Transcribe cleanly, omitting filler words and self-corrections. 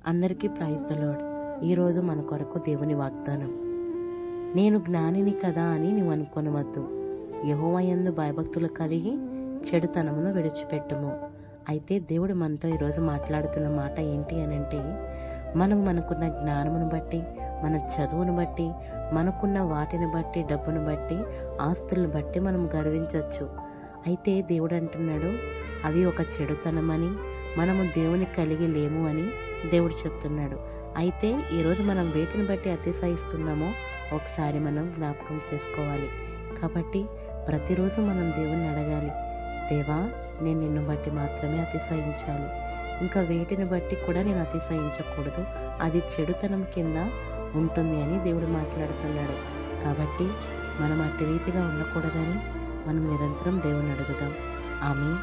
అందరికీ praise the lord. ఈరోజు మన కొరకు దేవుని వాగ్దానం. నేను జ్ఞానిని కదా అని నీవు అనుకొనవద్దు. యెహోవా యందు భయభక్తులు కలిగి చెడుతనమును విడిచిపెట్టుము. అయితే దేవుడు మనతో ఈరోజు మాట్లాడుతున్న మాట ఏంటి అనంటే, మనకున్న జ్ఞానమును బట్టి, మన చదువును బట్టి, మనకున్న వాటిని బట్టి, డబ్బును బట్టి, ఆస్తులను బట్టి మనం గర్వించవచ్చు. అయితే దేవుడు అంటున్నాడు, అవి ఒక చెడుతనమని, మనము దేవుని కలిగి లేము అని దేవుడు చెప్తున్నాడు. అయితే ఈరోజు మనం వేటిని బట్టి అతిశయిస్తున్నామో ఒకసారి మనం జ్ఞాపకం చేసుకోవాలి. కాబట్టి ప్రతిరోజు మనం దేవుణ్ణి అడగాలి, దేవా నేను నిన్ను బట్టి మాత్రమే అతిశయించాలి, ఇంకా వేటిని బట్టి కూడా నేను అతిశయించకూడదు, అది చెడుతనం కింద ఉంటుంది అని దేవుడు మాట్లాడుతున్నాడు. కాబట్టి మనం అట్టి రీతిగా ఉండకూడదని మనం నిరంతరం దేవుణ్ణి అడుగుదాం. ఆమేన్.